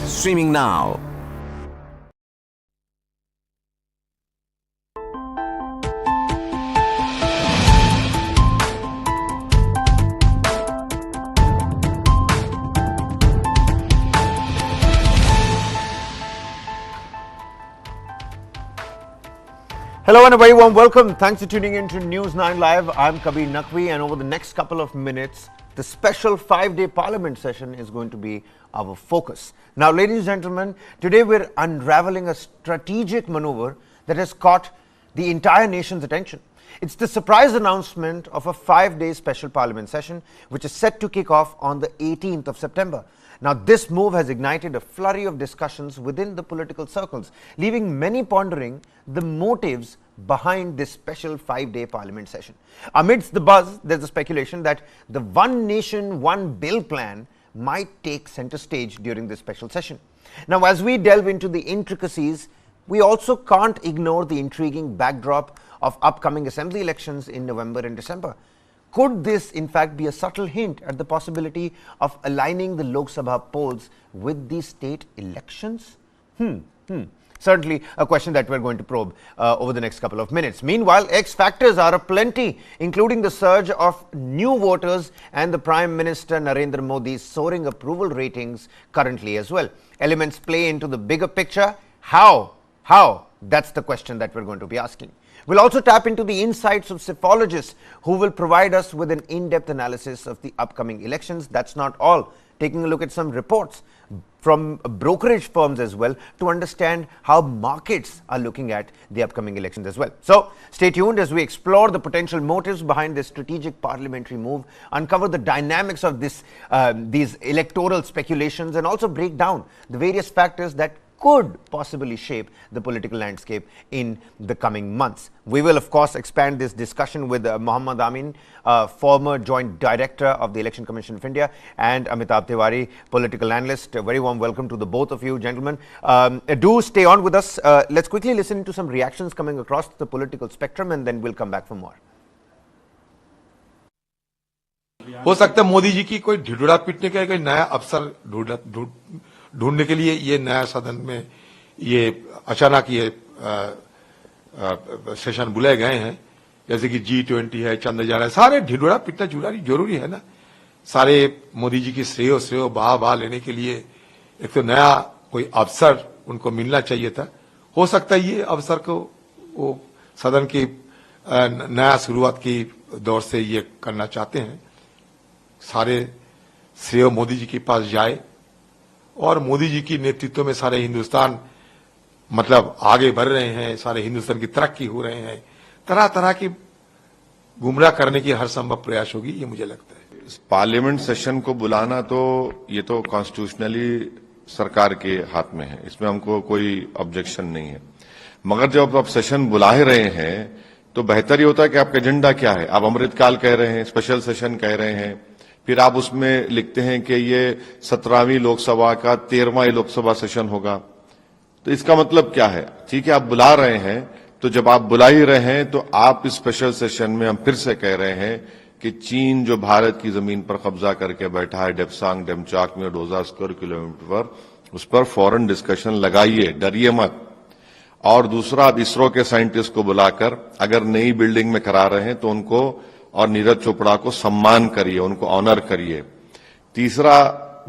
Streaming now. Hello and a very warm welcome. Thanks for tuning in to News 9 Live. I'm Kabir Naqvi, and over the next couple of minutes, the special 5-day parliament session is going to be our focus. Now, ladies and gentlemen, today we're unraveling a strategic maneuver that has caught the entire nation's attention. It's the surprise announcement of a 5-day special parliament session, which is set to kick off on the 18th of September. Now, this move has ignited a flurry of discussions within the political circles, leaving many pondering the motives behind this special 5-day parliament session. Amidst the buzz, there's a speculation that the One Nation, One Bill plan might take center stage during this special session. Now, as we delve into the intricacies, we also can't ignore the intriguing backdrop of upcoming assembly elections in November and December. Could this, in fact, be a subtle hint at the possibility of aligning the Lok Sabha polls with the state elections? Certainly a question that we're going to probe over the next couple of minutes. Meanwhile, X factors are aplenty, including the surge of new voters and the Prime Minister Narendra Modi's soaring approval ratings currently as well. Elements play into the bigger picture. How? That's the question that we're going to be asking. We'll also tap into the insights of psephologists who will provide us with an in-depth analysis of the upcoming elections. That's not all. Taking a look at some reports from brokerage firms as well to understand how markets are looking at the upcoming elections as well. So stay tuned as we explore the potential motives behind this strategic parliamentary move, uncover the dynamics of these electoral speculations, and also break down the various factors that could possibly shape the political landscape in the coming months. We will, of course, expand this discussion with Mohammad Amin, former Joint Director of the Election Commission of India, and Amitabh Tiwari, political analyst. A very warm welcome to the both of you, gentlemen. Do stay on with us. Let's quickly listen to some reactions coming across the political spectrum, and then we'll come back for more. हो सकता है मोदी जी की कोई ढिढुरा पीटने का कोई नया अवसर ढूंढने के लिए ये नया सदन में ये अचानक ये सेशन बुलाए गए हैं, जैसे कि G20 है, चंद्रयान है, सारे ढिढुरा पीटना जरूरी है ना। सारे मोदी जी की श्रेय वाह लेने के लिए एक तो नया कोई अवसर उनको मिलना चाहिए था। हो सकता है ये अवसर को वो सदन की नया शुरुआत की दौर से ये करना चाहते हैं। सारे श्रेय मोदी जी के पास जाए और मोदी जी की नेतृत्व में सारे हिंदुस्तान मतलब आगे बढ़ रहे हैं, सारे हिंदुस्तान की तरक्की हो रहे हैं। तरह तरह की गुमराह करने की हर संभव प्रयास होगी, ये मुझे लगता है। पार्लियामेंट सेशन को बुलाना तो ये तो कॉन्स्टिट्यूशनली सरकार के हाथ में है, इसमें हमको कोई ऑब्जेक्शन नहीं है। मगर जब आप सेशन बुला रहे हैं तो बेहतर ये होता है कि आपका एजेंडा क्या है। आप अमृतकाल कह रहे हैं, स्पेशल सेशन कह रहे हैं, फिर आप उसमें लिखते हैं कि ये 17वीं लोकसभा का 13वां लोकसभा सेशन होगा, तो इसका मतलब क्या है? ठीक है, आप बुला रहे हैं, तो जब आप बुला ही रहे हैं तो आप इस स्पेशल सेशन में हम फिर से कह रहे हैं कि चीन जो भारत की जमीन पर कब्जा करके बैठा है डेप्सांग डेमचाक में 2000 स्क्वायर किलोमीटर पर, उस पर फॉरेन डिस्कशन लगाइए, डरिए मत। और दूसरा, आप इसरो के साइंटिस्ट को बुलाकर अगर नई बिल्डिंग में करा रहे हैं तो उनको और नीरज चोपड़ा को सम्मान करिए, उनको ऑनर करिए। तीसरा,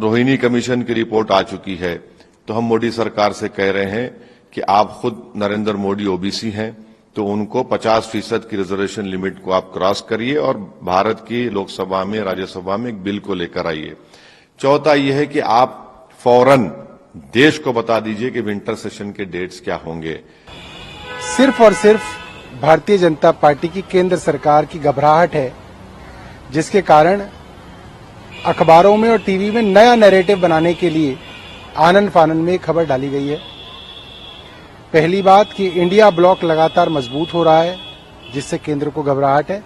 रोहिणी कमीशन की रिपोर्ट आ चुकी है, तो हम मोदी सरकार से कह रहे हैं कि आप खुद नरेंद्र मोदी ओबीसी हैं, तो उनको 50% की रिजर्वेशन लिमिट को आप क्रॉस करिए और भारत की लोकसभा में, राज्यसभा में एक बिल को लेकर आइए। चौथा यह है कि आप फौरन देश को बता दीजिए कि विंटर सेशन के डेट्स क्या होंगे। सिर्फ और सिर्फ भारतीय जनता पार्टी की केंद्र सरकार की घबराहट है, जिसके कारण अखबारों में और टीवी में नया नैरेटिव बनाने के लिए आनन फानन में खबर डाली गई है। पहली बात कि इंडिया ब्लॉक लगातार मजबूत हो रहा है, जिससे केंद्र को घबराहट है,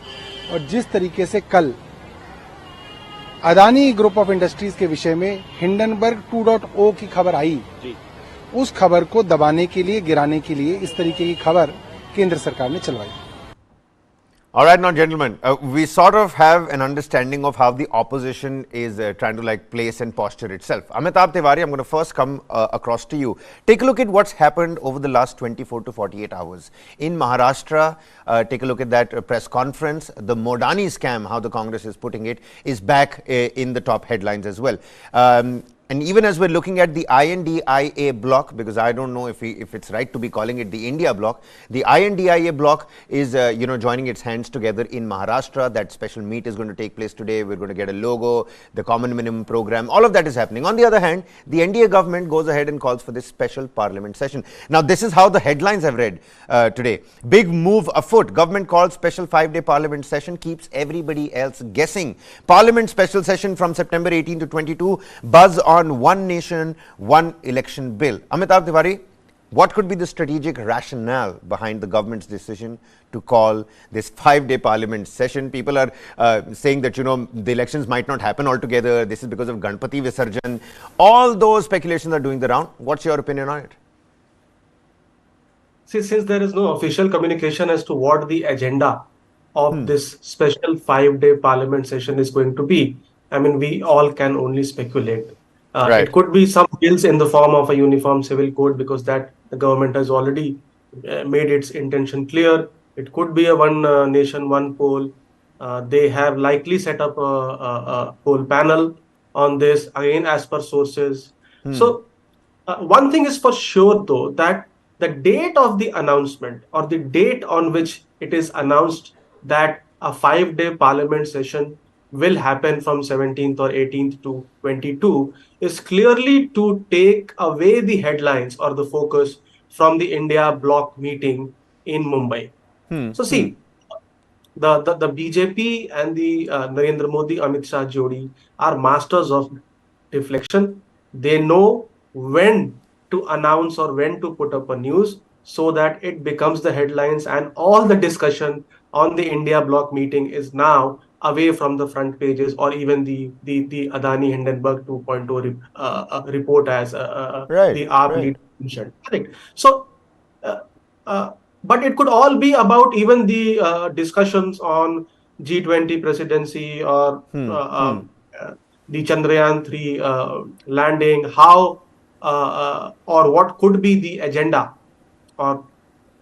और जिस तरीके से कल अदानी ग्रुप ऑफ इंडस्ट्रीज के विषय में हिंडनबर्ग 2.0 की खबर आई, उस खबर को दबाने के लिए, गिराने के लिए इस तरीके की खबर केंद्र सरकार ने चलवाई। All right, now, gentlemen, we sort of have an understanding of how the opposition is trying to like place and posture itself. Amitabh Tiwari, I'm going to first come across to you. Take a look at what's happened over the last 24 to 48 hours. In Maharashtra, take a look at that press conference. The Modani scam, how the Congress is putting it, is back in the top headlines as well. And even as we're looking at the INDIA bloc, because I don't know if it's right to be calling it the India bloc, the INDIA bloc is joining its hands together in Maharashtra. That special meet is going to take place today. We're going to get a logo, the common minimum program. All of that is happening. On the other hand, the NDA government goes ahead and calls for this special parliament session. Now, this is how the headlines have read today. Big move afoot. Government calls special 5-day parliament session, keeps everybody else guessing. Parliament special session from September 18 to 22. Buzz on one nation, one election bill. Amitabh Tiwari, what could be the strategic rationale behind the government's decision to call this 5-day parliament session? People are saying that, the elections might not happen altogether. This is because of Ganpati Visarjan. All those speculations are doing the round. What's your opinion on it? See, since there is no official communication as to what the agenda of this special 5-day parliament session is going to be, I mean, we all can only speculate. Right. It could be some bills in the form of a uniform civil code, because that the government has already made its intention clear. It could be a one nation, one poll. They have likely set up a poll panel on this, again, as per sources. So one thing is for sure, though, that the date of the announcement, or the date on which it is announced that a 5-day parliament session will happen from 17th or 18th to 22, is clearly to take away the headlines or the focus from the India bloc meeting in Mumbai. So see, the BJP and the Narendra Modi, Amit Shah Jodi are masters of deflection. They know when to announce or when to put up a news so that it becomes the headlines, and all the discussion on the India bloc meeting is now away from the front pages, or even the Adani Hindenburg 2.0 report, as the AAP leader mentioned. Correct. So, but it could all be about even the discussions on G20 presidency, or the Chandrayaan 3 landing, how or what could be the agenda or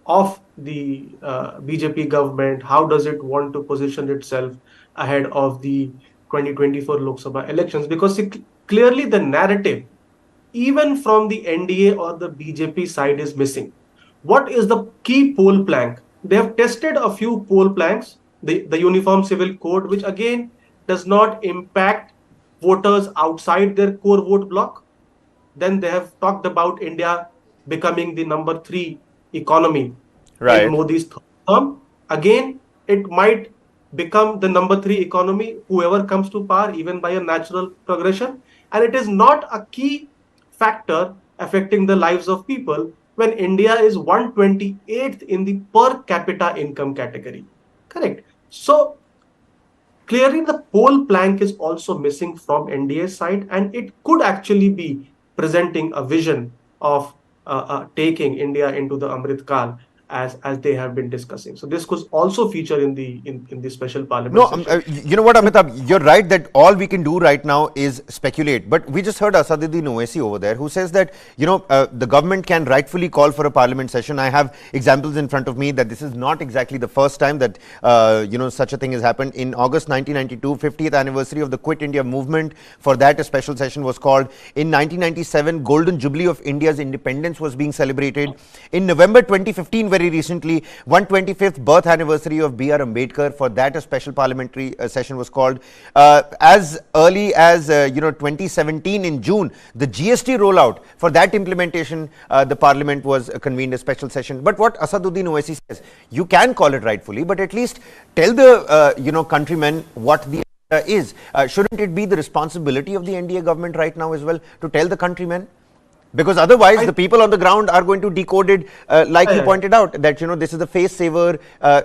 of the BJP government. How does it want to position itself ahead of the 2024 Lok Sabha elections? Because clearly the narrative, even from the NDA or the BJP side, is missing. What is the key poll plank? They have tested a few poll planks, the Uniform Civil Code, which again does not impact voters outside their core vote block. Then they have talked about India becoming the number 3 economy in Modi's term. Again, it might become the number 3 economy, whoever comes to power, even by a natural progression. And it is not a key factor affecting the lives of people when India is 128th in the per capita income category. Correct. So clearly the poll plank is also missing from NDA's side, and it could actually be presenting a vision of taking India into the Amrit Kal, as they have been discussing. So this could also feature in the special parliament session. You know what, Amitabh, you're right that all we can do right now is speculate. But we just heard Asaduddin Owaisi over there, who says that, the government can rightfully call for a parliament session. I have examples in front of me that this is not exactly the first time that, such a thing has happened. In August 1992, 50th anniversary of the Quit India movement, for that a special session was called. In 1997, Golden Jubilee of India's independence was being celebrated. In November 2015, very recently, 125th birth anniversary of B.R. Ambedkar, for that a special parliamentary session was called. As early as 2017 in June, the GST rollout, for that implementation, the parliament was convened a special session. But what Asaduddin Owaisi says, you can call it rightfully, but at least tell the countrymen what the is. Shouldn't it be the responsibility of the NDA government right now as well to tell the countrymen? Because otherwise, the people on the ground are going to decode it, like you pointed out, that, this is the face saver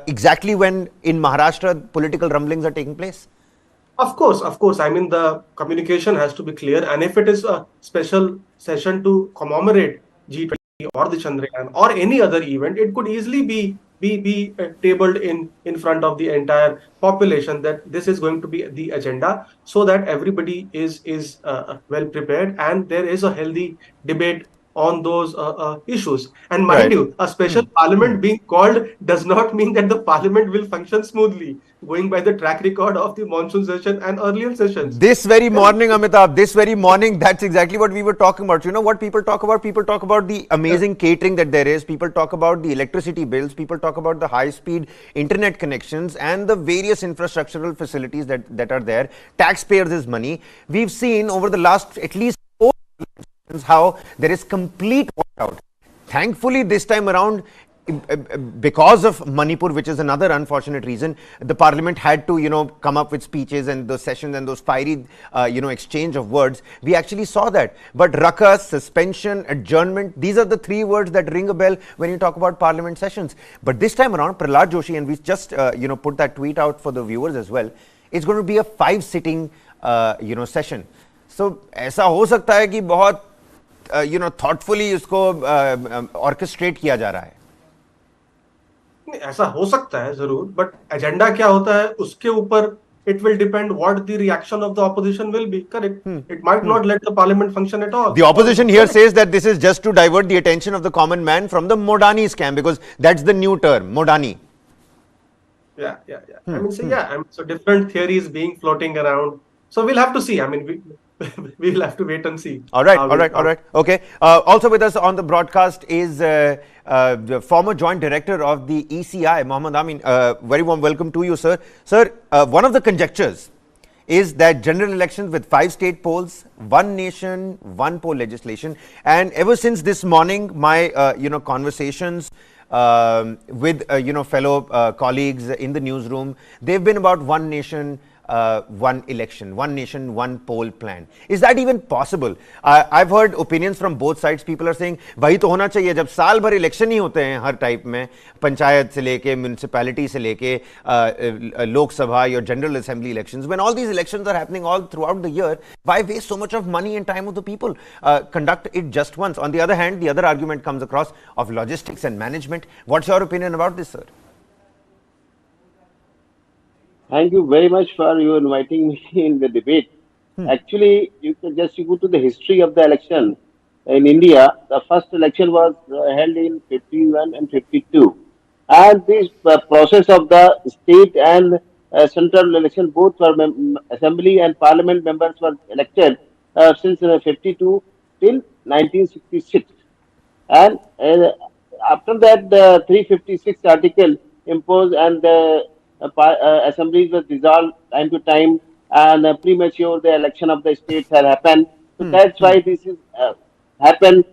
exactly when in Maharashtra political rumblings are taking place. Of course. I mean, the communication has to be clear. And if it is a special session to commemorate G20 or the Chandrayaan or any other event, it could easily be be tabled in front of the entire population, that this is going to be the agenda, so that everybody is well prepared and there is a healthy debate on those issues. And mind Right. you, a special parliament being called does not mean that the parliament will function smoothly, going by the track record of the monsoon session and earlier sessions. This very morning, Amitabh, this very morning, that's exactly what we were talking about. You know what people talk about? People talk about the amazing catering that there is. People talk about the electricity bills. People talk about the high-speed internet connections and the various infrastructural facilities that are there. Taxpayers' money. We've seen over the last at least 4 elections how there is complete washout. Thankfully, this time around, because of Manipur, which is another unfortunate reason, the parliament had to, come up with speeches and those sessions and those fiery, exchange of words. We actually saw that. But ruckus, suspension, adjournment, these are the 3 words that ring a bell when you talk about parliament sessions. But this time around, Prahlad Joshi, and we just, put that tweet out for the viewers as well, it's going to be a 5-sitting, session. So, ऐसा हो सकता है कि बहुत, thoughtfully इसको orchestrate किया जा रहा है. नहीं, ऐसा हो सकता है जरूर, बट एजेंडा क्या होता है उसके ऊपर it will depend what the reaction of the opposition will be. Correct. It might not let the parliament function at all. The opposition here says that this is just to divert the attention of the common man from the Modani scam, because that's the new term, Modani. Yeah. I mean, so different theories being floating around. So we'll have to see. I mean, we will have to wait and see. All right. Okay. Also with us on the broadcast is the former joint director of the ECI, Mohammed Amin. Very warm welcome to you, sir. Sir, one of the conjectures is that general elections with 5 state polls, 1 nation, 1 poll legislation, and ever since this morning, my conversations with fellow colleagues in the newsroom, they've been about 1 nation, 1 election, 1 nation, 1 poll plan. Is that even possible? I've heard opinions from both sides. People are saying वही तो होना चाहिए जब साल भर election ही होते हैं हर type में, पंचायत से लेके म्युनिसिपैलिटी से लेके लोक सभा your general assembly elections. When all these elections are happening all throughout the year, why waste so much of money and time of the people? Conduct it just once. On the other hand, the other argument comes across of logistics and management. What's your opinion about this, sir? Thank you very much for you inviting me in the debate. Actually, you can just go to the history of the election in India. The first election was held in 51 and 52. And this process of the state and central election, both for assembly and parliament members were elected since 52 till 1966. And after that, the 356 article imposed and the assemblies were dissolved time to time, and premature the election of the states had happened. So that's why this is happened.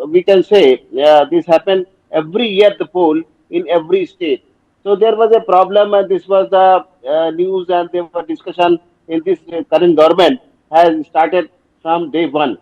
We can say this happened every year, the poll in every state. So there was a problem, and this was the news, and there was discussion in this current government has started from day one.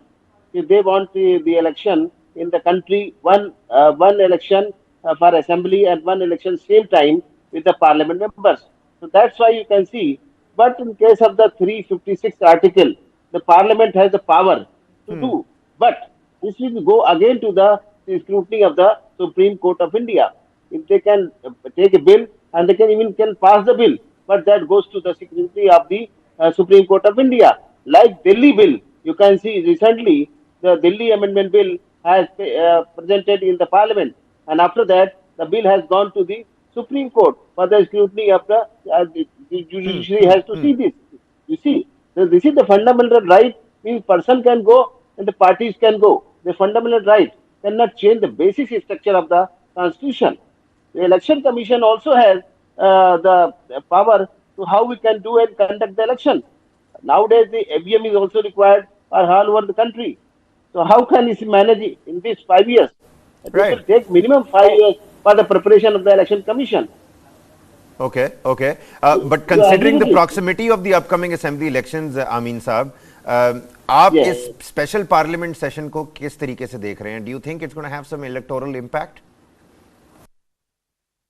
If they want the election in the country, one election for assembly and 1 election same time with the parliament members. So that's why you can see. But in case of the 356 article, the parliament has the power to do. But this will go again to the scrutiny of the Supreme Court of India. If they can take a bill and they can pass the bill, but that goes to the scrutiny of the Supreme Court of India. Like Delhi bill, you can see recently the Delhi Amendment Bill has presented in the Parliament, and after that the bill has gone to the Supreme Court for the scrutiny of the judiciary has to see this. You see, so this is the fundamental right. Means person can go and the parties can go. The fundamental right cannot change the basic structure of the constitution. The Election Commission also has the power to how we can do and conduct the election. Nowadays, the ABM is also required for all over the country. So how can it manage it in these 5 years? It will take minimum 5 years for the preparation of the Election Commission. Okay. But considering the proximity of the upcoming assembly elections, Amin Saab, आप इस special parliament session को किस तरीके से देख रहे हैं? Do you think it's going to have some electoral impact?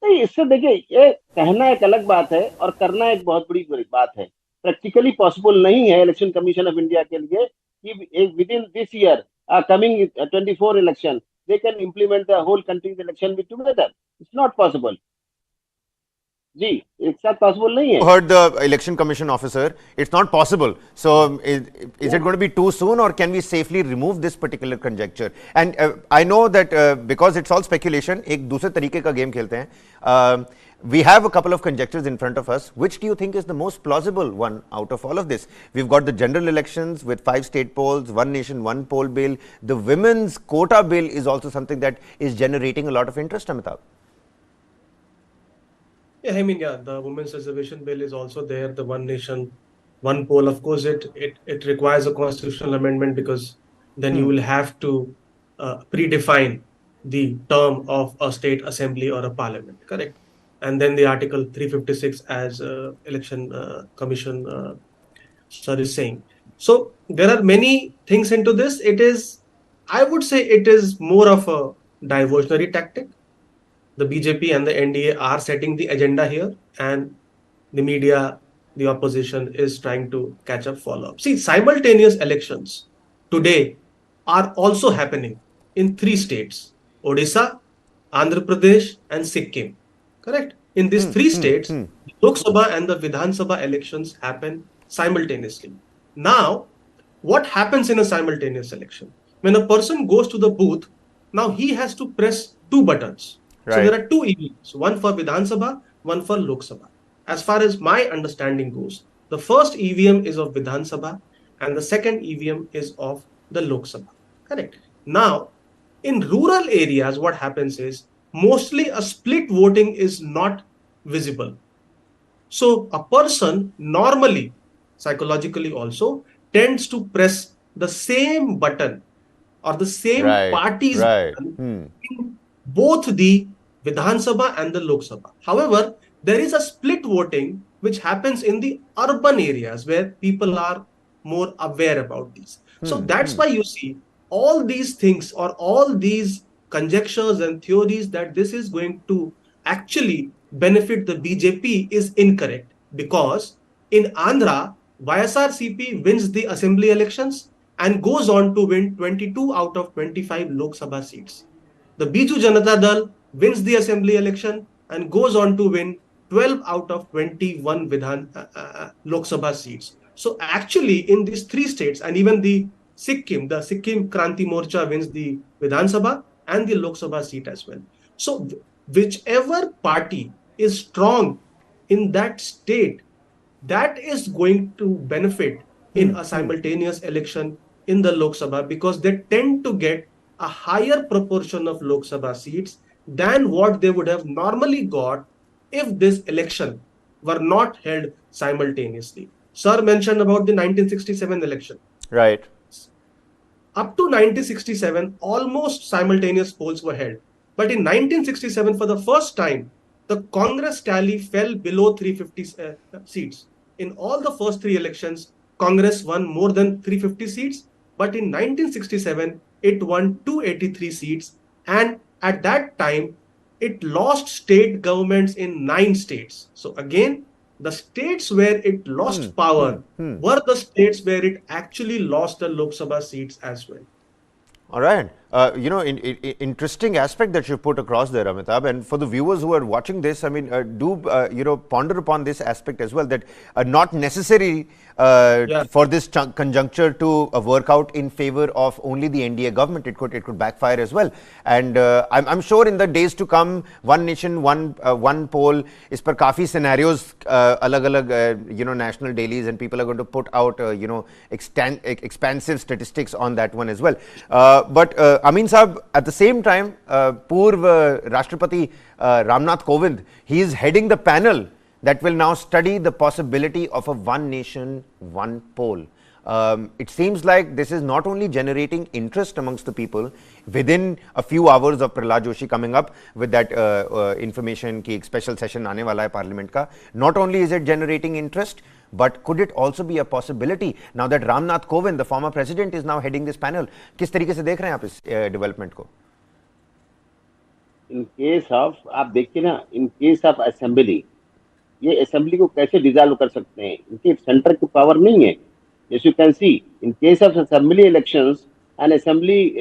नहीं, इससे देखिए, ये कहना एक अलग बात है और करना एक बहुत बड़ी बात है. प्रैक्टिकली पॉसिबल नहीं है इलेक्शन कमीशन ऑफ इंडिया के लिए कि with in this year coming 24 election they can implement the whole country's election with together. It's not possible. जी एक साथ पॉसिबल नहीं है. Heard the election commission officer, it's not possible. So is it going to be too soon, or can we safely remove this particular conjecture? And I know that because it's all speculation, एक दूसरे तरीके का game खेलते हैं. We have a couple of conjectures in front of us. Which do you think is the most plausible one out of all of this? We've got the general elections with 5 state polls, one nation, one poll bill. The women's quota bill is also something that is generating a lot of interest, Amitabh. Yeah, I mean, yeah, the women's reservation bill is also there. The one nation, one poll. Of course, it requires a constitutional amendment, because then you will have to predefine the term of a state assembly or a parliament, correct? And then the Article 356, as election commission sir is saying. So there are many things into this. I would say it is more of a diversionary tactic. The BJP and the NDA are setting the agenda here, and the media, the opposition is trying to catch up, follow up. See, simultaneous elections today are also happening in 3 states: Odisha, Andhra Pradesh, and Sikkim. Correct? In these 3 states, the Lok Sabha and the Vidhan Sabha elections happen simultaneously. Now, what happens in a simultaneous election? When a person goes to the booth, now he has to press 2 buttons. So there are 2 EVMs, one for Vidhan Sabha, one for Lok Sabha. As far as my understanding goes, the first EVM is of Vidhan Sabha and the second EVM is of the Lok Sabha. Correct. Now, in rural areas, what happens is mostly a split voting is not visible. So a person normally, psychologically also, tends to press the same button or the same party's button in both the Vidhan Sabha and the Lok Sabha. However, there is a split voting which happens in the urban areas where people are more aware about these. So that's why you see all these things or all these conjectures and theories that this is going to actually benefit the BJP is incorrect, because in Andhra, YSRCP wins the assembly elections and goes on to win 22 out of 25 Lok Sabha seats. The Biju Janata Dal wins the assembly election and goes on to win 12 out of 21 Lok Sabha seats. So actually in these 3 states, and even the Sikkim Kranti Morcha wins the Vidhan Sabha and the Lok Sabha seat as well. So whichever party is strong in that state, that is going to benefit in a simultaneous election in the Lok Sabha, because they tend to get a higher proportion of Lok Sabha seats than what they would have normally got if this election were not held simultaneously. Sir mentioned about the 1967 election. Right. Up to 1967, almost simultaneous polls were held. But in 1967, for the first time, the Congress tally fell below 350 seats. In all the first 3 elections, Congress won more than 350 seats. But in 1967, it won 283 seats. And at that time, it lost state governments in 9 states. So again, the states where it lost power were the states where it actually lost the Lok Sabha seats as well. All right. Interesting aspect that you put across there, Amitabh. And for the viewers who are watching this, I mean, do ponder upon this aspect as well, that not necessary for this conjuncture to work out in favor of only the NDA government. It could backfire as well. And I'm sure in the days to come, one nation, one poll, is per kafi scenarios, alag national dailies, and people are going to put out expansive statistics on that one as well. But Amin Saab, at the same time, Purv Rashtrapati Ramnath Kovind, he is heading the panel that will now study the possibility of a one nation, one poll. It seems like this is not only generating interest amongst the people. Within a few hours of Prahlad Joshi coming up with that information ki ek special session aane wala hai parliament ka, not only is it generating interest, but could it also be a possibility now that Ramnath Kovind, the former president, is now heading this panel? किस तरीके से देख रहे हैं आप इस development को? In case of, आप देखिए ना, in case of assembly, ये assembly को कैसे डिसॉल्व कर सकते हैं? इनके सेंटर की पावर नहीं है. As you can see, in case of assembly elections, an assembly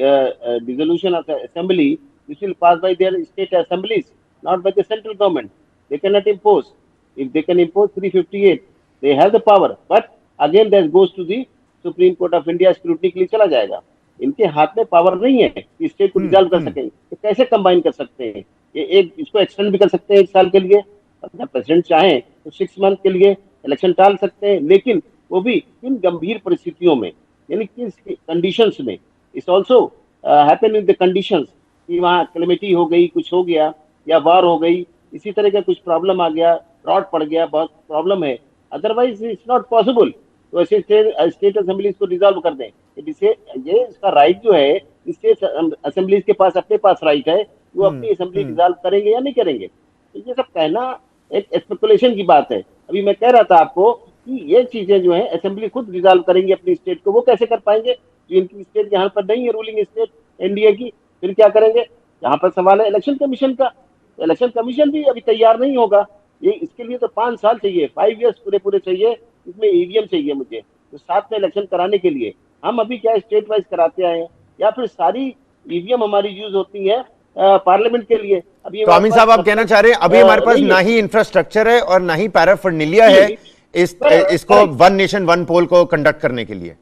dissolution of the assembly, which will pass by their state assemblies, not by the central government. They cannot impose. If they can impose 358, they have the power. But again, that goes to the Supreme Court of India scrutiny के लिए चला जाएगा. इनके हाथ में power नहीं है कि स्टेट को डिजॉल्व कर सकें. तो कैसे कंबाइन कर सकते हैं? ये एक इसको एक्सटेंड भी कर सकते हैं 1 साल के लिए. अगर प्रेसिडेंट चाहें तो 6 मंथ के लिए इलेक्शन टाल सकते हैं, लेकिन वो भी किन गंभीर परिस्थितियों में, यानी किस कंडीशंस में. It's also happen in the conditions कि वहाँ क्लेमिटी हो गई, कुछ हो गया, या वार हो गई, इसी तरह का कुछ प्रॉब्लम आ गया, रॉड पड़ गया, बहुत प्रॉब्लम है. Otherwise it's not possible. तो ऐसे स्टेट असेंबलीज को डिजॉल्व कर दें. जिससे ये इसका राइट जो है, स्टेट असेंबलीज के पास अपने पास राइट है, वो अपनी असेंबली डिजॉल्व करेंगे या नहीं करेंगे. तो ये सब कहना एक स्पेकुलेशन की बात है. अभी मैं कह रहा था आपको कि ये चीजें जो है असेंबली खुद रिजॉल्व करेंगी अपनी स्टेट को. वो कैसे कर पाएंगे? जो इनकी स्टेट यहाँ पर नहीं है, रूलिंग स्टेट एनडीए की, फिर क्या करेंगे? यहाँ पर सवाल है इलेक्शन कमीशन का. इलेक्शन कमीशन भी अभी तैयार नहीं होगा. ये इसके लिए तो 5 साल चाहिए, 5 years पूरे पूरे चाहिए. इसमें ईवीएम चाहिए मुझे, तो साथ में इलेक्शन कराने के लिए हम अभी क्या स्टेट वाइज कराते आए हैं, या फिर सारी ईवीएम हमारी यूज होती है पार्लियामेंट के लिए. अभी तो अमीन साहब आप कहना चाह रहे हैं अभी हमारे पास ना ही इंफ्रास्ट्रक्चर है और ना ही पैराफर्नेलिया है इसको वन नेशन वन पोल को कंडक्ट करने के लिए.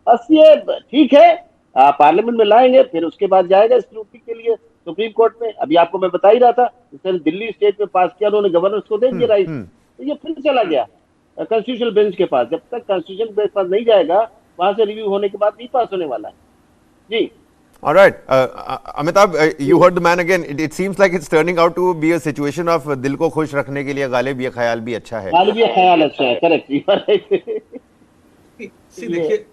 बस ये ठीक है, पार्लियामेंट में लाएंगे, फिर उसके बाद जाएगा स्क्रूटनी के लिए सुप्रीम कोर्ट में. अभी आपको मैं बता ही रहा था, दिल्ली स्टेट में पास किया उन्होंने, गवर्नर्स को दे दिया राइट. तो ये फिर चला गया कॉन्स्टिट्यूशनल बेंच के पास. जब तक कॉन्स्टिट्यूशन बेंच पास नहीं जाएगा, वहां से रिव्यू होने के बाद नहीं पास होने वाला है. जी. All right, Amitabh, you heard the man again. It seems like it's turning out to be a situation of दिल को खुश रखने के लिए गालिब ये ख्याल भी अच्छा है. गालिब ये ख्याल अच्छा है, करेक्ट. See, देखिए,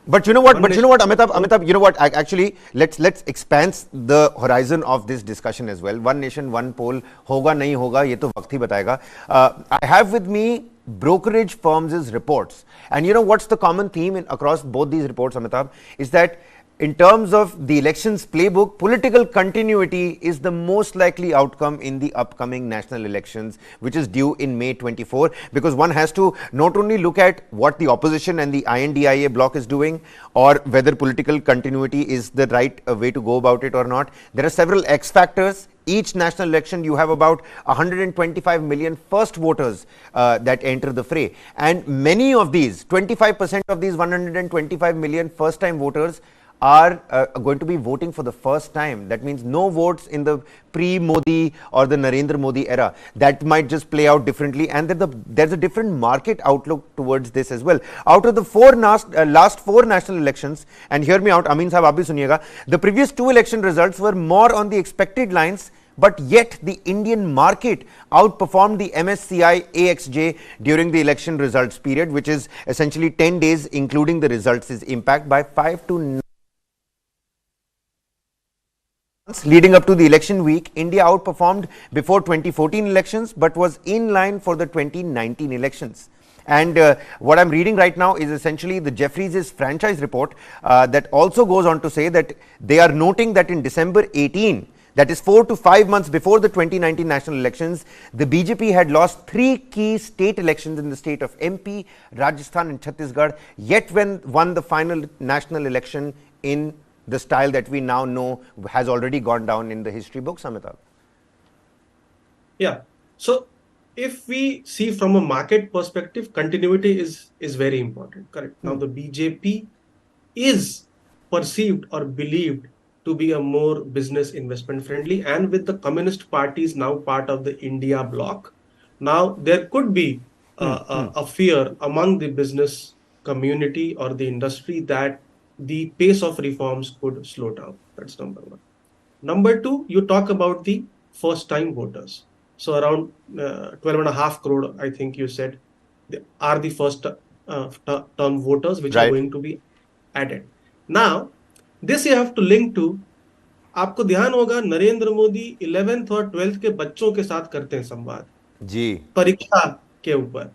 But you know what, Amitabh, you know what, actually, let's expand the horizon of this discussion as well. One nation, one poll, होगा नहीं होगा, ये तो वक्त ही बताएगा. I have with me brokerage firms' reports. And you know what's the common theme across both these reports, Amitabh, is that in terms of the elections playbook, political continuity is the most likely outcome in the upcoming national elections, which is due in May 24, because one has to not only look at what the opposition and the INDIA bloc is doing, or whether political continuity is the right way to go about it or not. There are several X factors. Each national election, you have about 125 million first voters that enter the fray. And many of these, 25% of these 125 million first time voters are going to be voting for the first time. That means no votes in the pre-Modi or the Narendra Modi era. That might just play out differently, and there's a different market outlook towards this as well. Out of the last four national elections, and hear me out, Amin sahab, aap bhi suniyega, the previous two election results were more on the expected lines, but yet the Indian market outperformed the MSCI AXJ during the election results period, which is essentially 10 days, including the results, is impact by 5 to 9. Leading up to the election week, India outperformed before 2014 elections, but was in line for the 2019 elections. And what I'm reading right now is essentially the Jeffries' franchise report that also goes on to say that they are noting that in December 18, that is 4 to 5 months before the 2019 national elections, the BJP had lost 3 key state elections in the state of MP, Rajasthan and Chhattisgarh, yet when won the final national election in the style that we now know has already gone down in the history books, Amitabh. Yeah. So if we see from a market perspective, continuity is very important. Correct. Now the BJP is perceived or believed to be a more business investment friendly, and with the communist parties now part of the India bloc, now there could be a fear among the business community or the industry that the pace of reforms could slow down. That's number one. Number two, you talk about the first time voters. So around 12.5 crore, I think you said, are the first term voters which are going to be added. Now, this you have to link to, आपको ध्यान होगा Narendra Modi 11th और 12th के बच्चों के साथ करते हैं संवाद जी परीक्षा के ऊपर.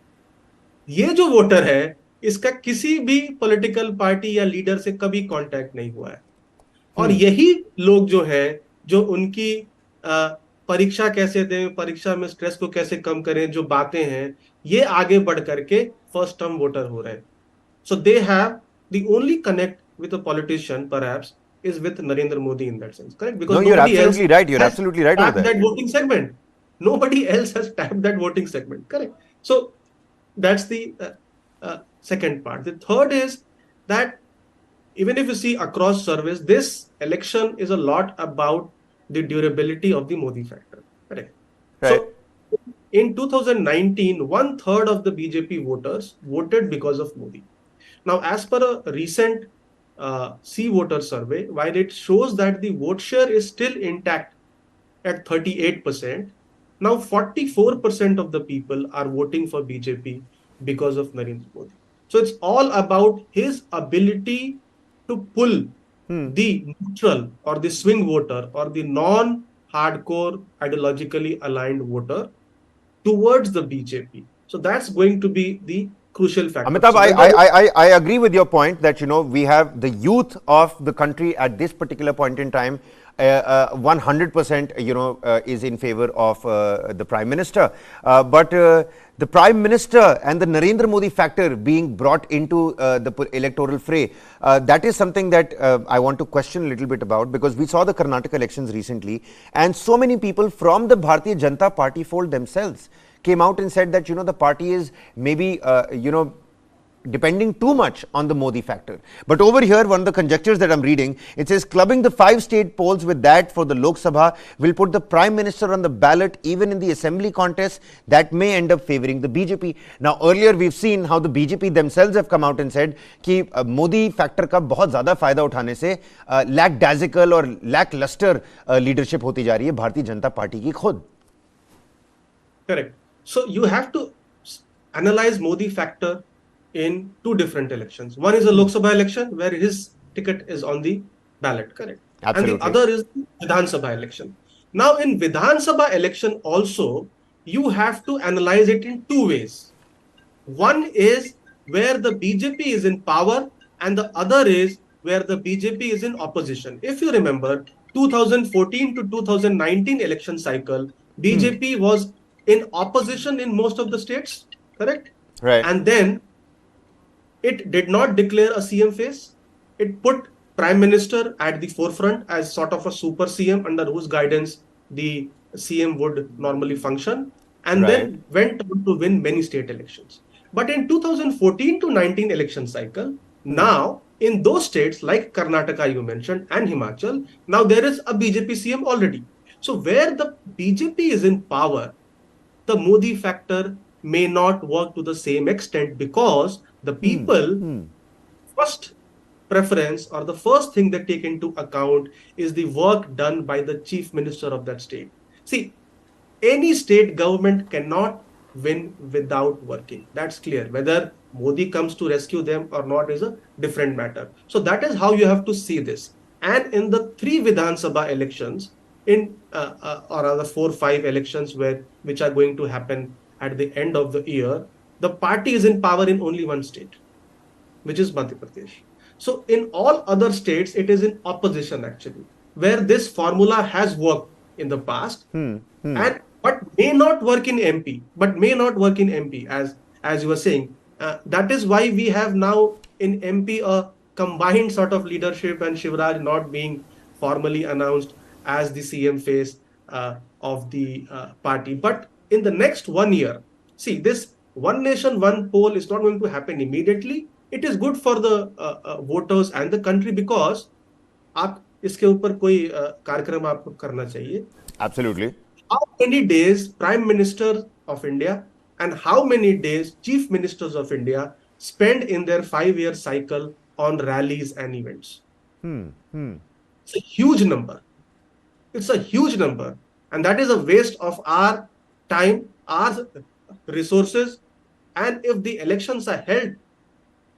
ये जो वोटर है, इसका किसी भी पॉलिटिकल पार्टी या लीडर से कभी कांटेक्ट नहीं हुआ है. और यही लोग जो है, जो उनकी परीक्षा कैसे दें, परीक्षा में स्ट्रेस को कैसे कम करें, जो बातें हैं, ये आगे बढ़ करके फर्स्ट टर्म वोटर हो रहे हैं. So they have the only connect with a politician, perhaps, is with Narendra Modi in that sense, correct? Because No, you're nobody else absolutely right. You're has absolutely right over tapped there. that voting segment. Nobody else has tapped that voting segment, correct? So that's the second part. The third is that even if you see across surveys, this election is a lot about the durability of the Modi factor, correct? Right. So in 2019, one third of the BJP voters voted because of Modi. Now, as per a recent C voter survey, while it shows that the vote share is still intact at 38%, now 44% of the people are voting for BJP because of Narendra Modi. So it's all about his ability to pull the neutral or the swing voter or the non-hardcore ideologically aligned voter towards the BJP. So that's going to be the crucial factor. Amitabh, So when there is I agree with your point that, we have the youth of the country at this particular point in time 100% is in favor of the Prime Minister. But the Prime Minister and the Narendra Modi factor being brought into the electoral fray, that is something that I want to question a little bit about, because we saw the Karnataka elections recently and so many people from the Bharatiya Janata Party fold themselves came out and said that, the party is maybe, depending too much on the Modi factor. But over here, one of the conjectures that I'm reading, it says clubbing the 5 state polls with that for the Lok Sabha will put the Prime Minister on the ballot even in the assembly contest that may end up favoring the BJP. Now, earlier we've seen how the BJP themselves have come out and said कि Modi factor का बहुत ज़्यादा फायदा उठाने से lackadaisical और lackluster leadership होती जा रही है भारतीय जनता पार्टी की खुद. correct. So you have to analyze Modi factor in two different elections. One is a Lok Sabha election where his ticket is on the ballot, correct? Absolutely. And the other is the Vidhan Sabha election. Now, in Vidhan Sabha election also, you have to analyze it in two ways. One is where the BJP is in power, and the other is where the BJP is in opposition. If you remember, 2014 to 2019 election cycle, BJP was in opposition in most of the states, correct? Right. And then it did not declare a CM face. It put Prime Minister at the forefront as sort of a super CM under whose guidance the CM would normally function, and then went on to win many state elections. But in 2014 to 19 election cycle, now in those states like Karnataka you mentioned and Himachal, now there is a BJP CM already. So where the BJP is in power, the Modi factor may not work to the same extent because the people first preference or the first thing they take into account is the work done by the chief minister of that state. See, any state government cannot win without working. That's clear. Whether Modi comes to rescue them or not is a different matter. So that is how you have to see this. And in the 3 Vidhan Sabha elections, in or rather 4-5 elections which are going to happen at the end of the year, the party is in power in only one state, which is Madhya Pradesh. So in all other states, it is in opposition actually, where this formula has worked in the past, but may not work in MP. As you were saying, that is why we have now in MP a combined sort of leadership, and Shivraj not being formally announced as the CM face of the party. But in the next 1 year, see, this one nation, one poll is not going to happen immediately. It is good for the voters and the country because आप इसके ऊपर कोई कार्यक्रम आपको करना चाहिए. Absolutely. How many days Prime Minister of India and how many days Chief Ministers of India spend in their 5-year cycle on rallies and events? It's a huge number. It's a huge number. And that is a waste of our time, our resources. And if the elections are held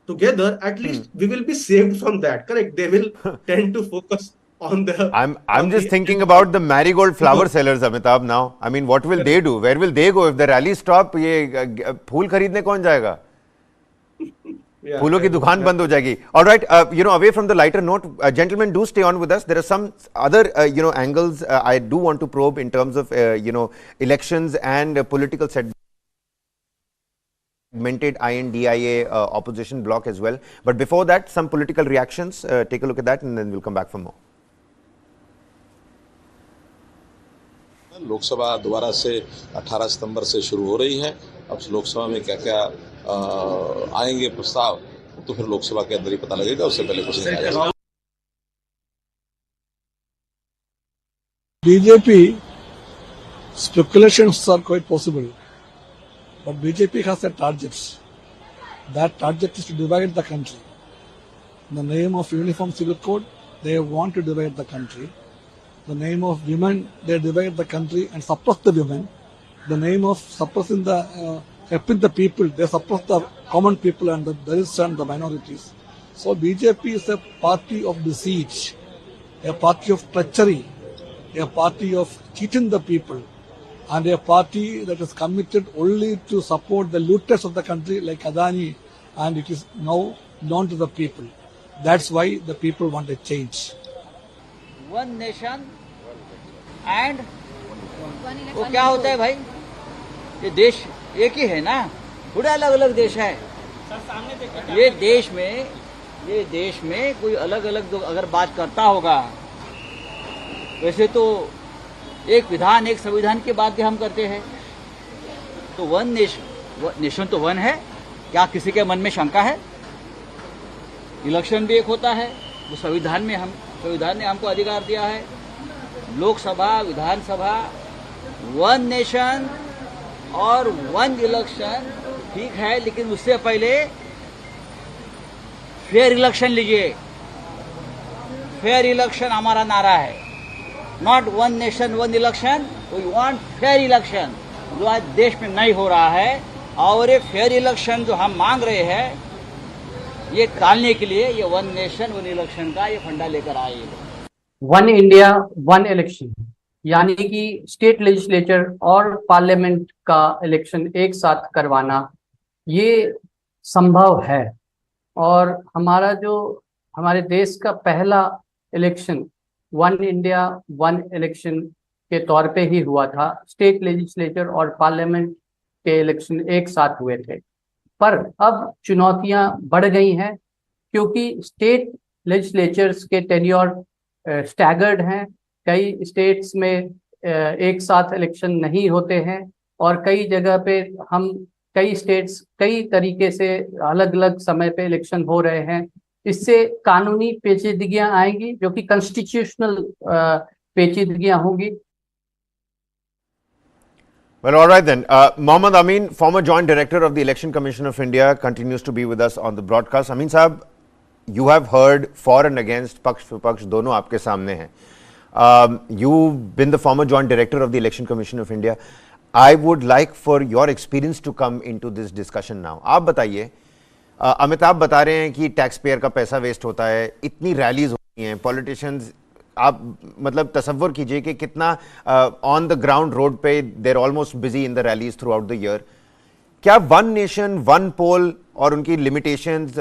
together, at least we will be saved from that. Correct? They will tend to focus on the. I'm just thinking about the marigold flower sellers, Amitabh. Now, I mean, what will they do? Where will they go if the rally stop? ये फूल खरीदने कौन जाएगा? फूलों की दुकान बंद हो जाएगी. All right, away from the lighter note, gentlemen, do stay on with us. There are some other, angles I do want to probe in terms of, elections and political setbacks. fragmented INDIA opposition bloc as well. But before that, some political reactions. Take a look at that and then we'll come back for more. Lok Sabha दोबारा से 18 सितंबर से शुरू हो रही है। अब लोकसभा में क्या क्या आएंगे प्रस्ताव तो फिर लोकसभा के अंदर ही पता लगेगा, उससे पहले कुछ नहीं कहा जाएगा। BJP speculations are quite possible, but BJP has a target. That target is to divide the country. In the name of uniform civil code, they want to divide the country. In the name of women, they divide the country and suppress the women. In the name of suppressing the helping the people, they suppress the common people and the Dalits and the minorities. So BJP is a party of deceit, a party of treachery, a party of cheating the people, and a party that is committed only to support the looters of the country like Adani, and it is now known to the people. That's why the people want a change. One nation and वो क्या होता है भाई, ये देश एक ही है ना, थोड़े अलग अलग देश है। ये देश में कोई अलग अलग अगर बात करता होगा, वैसे तो एक विधान एक संविधान की बात भी हम करते हैं। तो वन नेशन तो वन है, क्या किसी के मन में शंका है? इलेक्शन भी एक होता है, वो संविधान ने हमको अधिकार दिया है। लोकसभा, विधानसभा, वन नेशन और वन इलेक्शन ठीक है, लेकिन उससे पहले फेयर इलेक्शन लीजिए। फेयर इलेक्शन हमारा नारा है, not one nation one election, we want fair election, जो आज देश में नहीं हो रहा है। और ये फेयर इलेक्शन जो हम मांग रहे हैं, ये टालने के लिए ये वन नेशन वन इलेक्शन का ये फंडा लेकर आए ये लोग। वन इंडिया वन इलेक्शन, यानी कि स्टेट लेजिस्लेचर और पार्लियामेंट का इलेक्शन एक साथ करवाना, ये संभव है। और हमारे देश का पहला election one India one election के तौर पे ही हुआ था। स्टेट लेजिस्लेचर और पार्लियामेंट के इलेक्शन एक साथ हुए थे, पर अब चुनौतियां बढ़ गई हैं क्योंकि स्टेट लेजिस्लेचर्स के टेन्योर स्टैगर्ड हैं। कई स्टेट्स में एक साथ इलेक्शन नहीं होते हैं और कई जगह पे कई स्टेट्स कई तरीके से अलग अलग समय पे इलेक्शन हो रहे हैं। इससे कानूनी पेचीदगियां आएंगी, जो कि कॉन्स्टिट्यूशनल पेचीदगियां होंगी। Well, all right then. Mohammad Amin, former Joint Director of the Election Commission of India, continues to be with us on the broadcast. Amin साहब, you have heard for and against, पक्ष विपक्ष दोनों आपके सामने हैं। You've been the former Joint Director of the Election Commission of India. I would like for your experience to come into this discussion now. आप बताइए, अमिताभ बता रहे हैं कि टैक्स पेयर का पैसा वेस्ट होता है, इतनी रैलीज होती हैं, पॉलिटिशियंस, आप मतलब तसव्वुर कीजिए कि कितना ऑन द ग्राउंड रोड पे there almost busy in the rallies throughout the year. क्या वन नेशन वन पोल और उनकी limitations,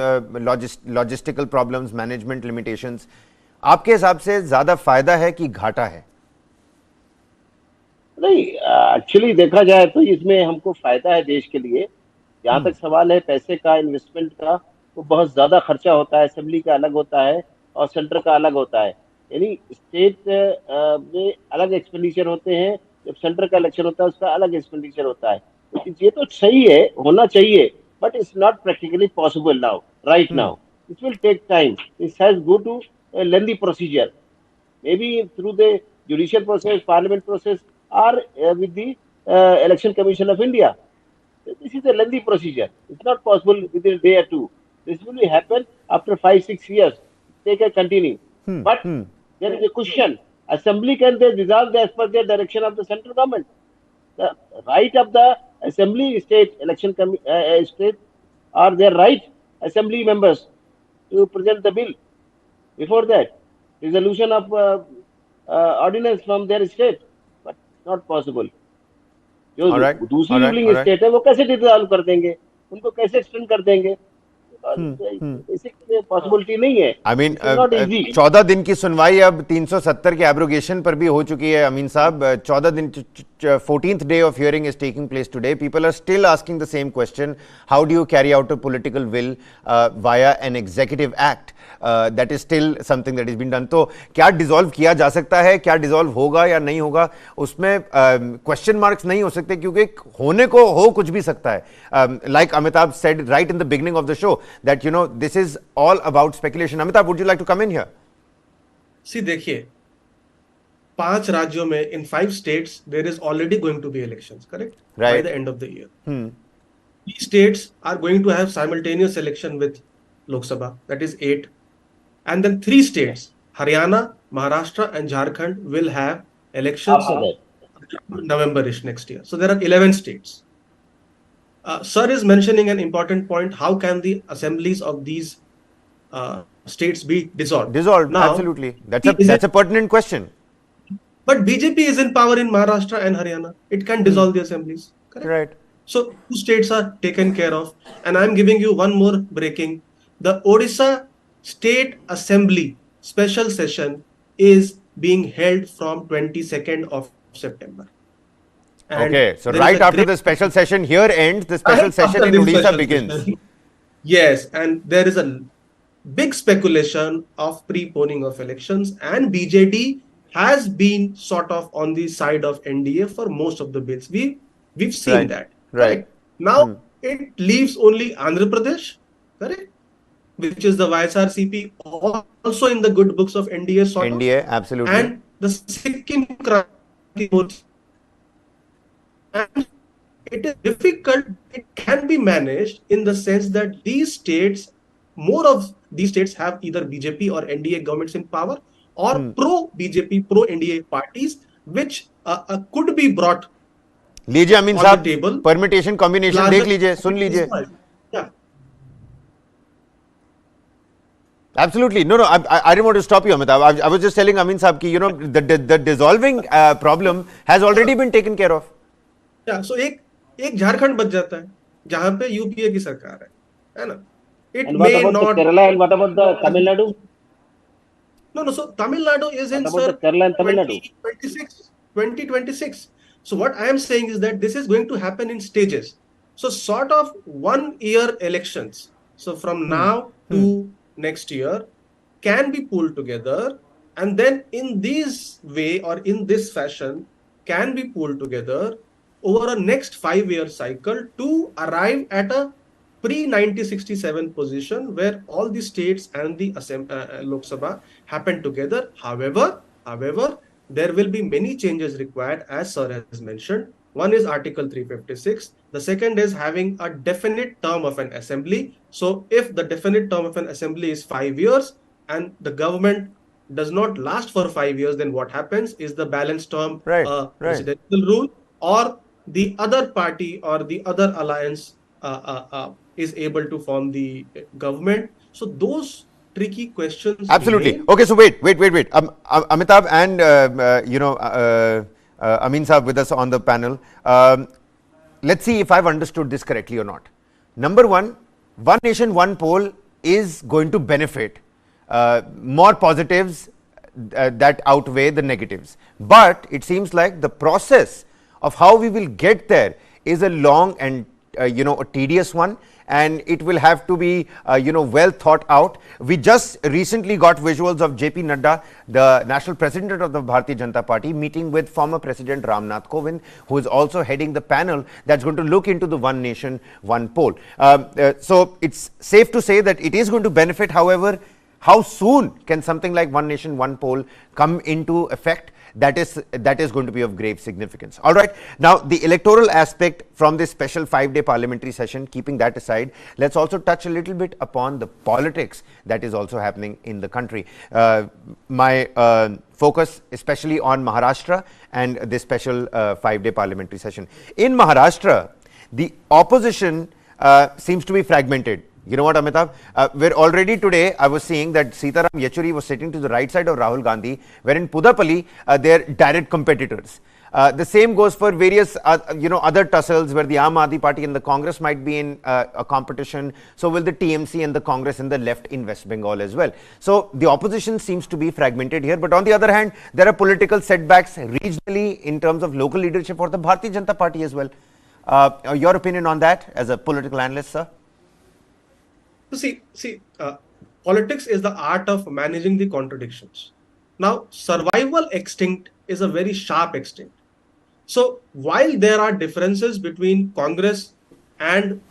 logistical problems, management limitations, आपके हिसाब से ज्यादा फायदा है कि घाटा है? नहीं, एक्चुअली देखा जाए तो इसमें हमको फायदा है देश के लिए। जहाँ तक सवाल है पैसे का, इन्वेस्टमेंट का, वो बहुत ज्यादा खर्चा होता है। असेंबली का अलग होता है और सेंटर का अलग होता है, यानी स्टेट में अलग एक्सपेंडिचर होते हैं, जब सेंटर का इलेक्शन होता है उसका अलग एक्सपेंडिचर होता है। तो ये तो सही है, होना चाहिए, but it's not practically possible now, right now. It will take time, it has go to lengthy procedure, maybe through the judicial process, parliament process, or with the Election Commission of India. This is a lengthy procedure. It's not possible within a day or two. This will happen after 5-6 years. They can continue. But there is a question. Assembly can they dissolve as per the direction of the central government? The right of the assembly state election state are their right assembly members to present the bill. Before that, resolution of ordinance from their state. Not possible. जो दूसरी ruling state है वो कैसे dissolve कर देंगे, उनको कैसे extend कर देंगे? पॉसिबिलिटी नहीं है। आई मीन 14 दिन की सुनवाई अब 370 के एब्रोगेशन पर भी हो चुकी है। अमीन साहब, 14 दिन 14th day of hearing is taking place today. People are still asking the same question. How do you carry out a political will via an executive act? That is still something that is being done. तो क्या dissolve किया जा सकता है, क्या dissolve होगा या नहीं होगा, उसमें क्वेश्चन मार्क्स नहीं हो सकते, क्योंकि होने को हो कुछ भी सकता है. Like Amitabh said right in the beginning of the show that this is all about speculation. Amitabh, would you like to come in here? See, देखिए, 5 राज्यों में in 5 states there is already going to be elections, correct? Right. By the end of the year. These states are going to have simultaneous election with Lok Sabha, that is 8. And then 3 states, Haryana, Maharashtra and Jharkhand will have elections November-ish next year. So there are 11 states. Sir is mentioning an important point. How can the assemblies of these states be dissolved? Dissolved, now, absolutely. That's a pertinent question. But BJP is in power in Maharashtra and Haryana. It can dissolve the assemblies. Correct? Right. So 2 states are taken care of. And I'm giving you one more breaking. The Odisha State Assembly special session is being held from 22nd of September. And okay, so right after the special session here ends, the special session in Odisha begins. Yes, and there is a big speculation of preponing of elections, and BJD has been sort of on the side of NDA for most of the bills. We've seen that. Right. Now it leaves only Andhra Pradesh, correct? Which is the YSRCP, also in the good books of NDA sort of. NDA, absolutely. And the Sikkim Kranti Morcha. And it is difficult. It can be managed in the sense that these states, more of these states have either BJP or NDA governments in power, or pro-BJP, pro-NDA parties, which could be brought लीजिए अमीन on साहब, the table. Permutation combination देख लीजिए, सुन लीजिए. Yeah. Absolutely. No, I didn't want to stop you, Amitabh. I was just telling Amin Saab ki, the dissolving problem has already been taken care of. Yeah, so एक झारखंड बच जाता है जहां पे UPA की सरकार है ना? It And what may about not. the Kerala and what about the Tamil Nadu? No. So Tamil Nadu is in What about the Kerala and Tamil Nadu? 2026. So what I am saying is that this is going to happen in stages. So sort of 1 year elections. So from now to next year can be pulled together, and then in this way or in this fashion can be pulled together over a next 5-year cycle to arrive at a pre-1967 position where all the states and the Lok Sabha happen together. However, there will be many changes required, as Sir has mentioned. One is Article 356. The second is having a definite term of an assembly. So if the definite term of an assembly is 5 years and the government does not last for 5 years, then what happens is the balanced term presidential rule, or the other party or the other alliance is able to form the government. So those tricky questions. Absolutely. remain. Okay, so wait. Amitabh and Amin Saab with us on the panel. Let's see if I've understood this correctly or not. Number one nation, one poll is going to benefit more positives that outweigh the negatives. But it seems like the process of how we will get there is a long and a tedious one, and it will have to be well thought out. We just recently got visuals of JP Nadda, the national president of the Bharatiya Janata Party, meeting with former President Ramnath Kovind, who is also heading the panel that's going to look into the one nation, one poll. So it's safe to say that it is going to benefit. However, how soon can something like one nation, one poll come into effect? That is going to be of grave significance. All right. Now, the electoral aspect from this special 5-day parliamentary session, keeping that aside, let's also touch a little bit upon the politics that is also happening in the country. My focus especially on Maharashtra and this special 5-day parliamentary session. In Maharashtra, the opposition seems to be fragmented. You know what, Amitabh? Where already today I was seeing that Sitaram Yechuri was sitting to the right side of Rahul Gandhi, where in Pudapalli they're direct competitors. The same goes for various other tussles where the Aam Aadmi Party and the Congress might be in a competition. So will the TMC and the Congress and the left in West Bengal as well. So the opposition seems to be fragmented here. But on the other hand, there are political setbacks regionally in terms of local leadership for the Bharatiya Janata Party as well. Your opinion on that as a political analyst, sir? Politics is the art of managing the contradictions. Now, survival extinct is a very sharp extinct. So while there are differences between Congress and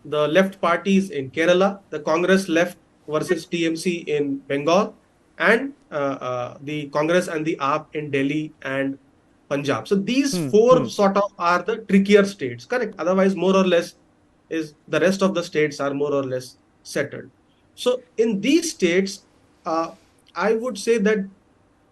the left parties in Kerala, the Congress left versus TMC in Bengal, and the Congress and the AAP in Delhi and Punjab. So these four sort of are the trickier states, correct? Otherwise, more or less, is the rest of the states are more or less settled. So in these states, I would say that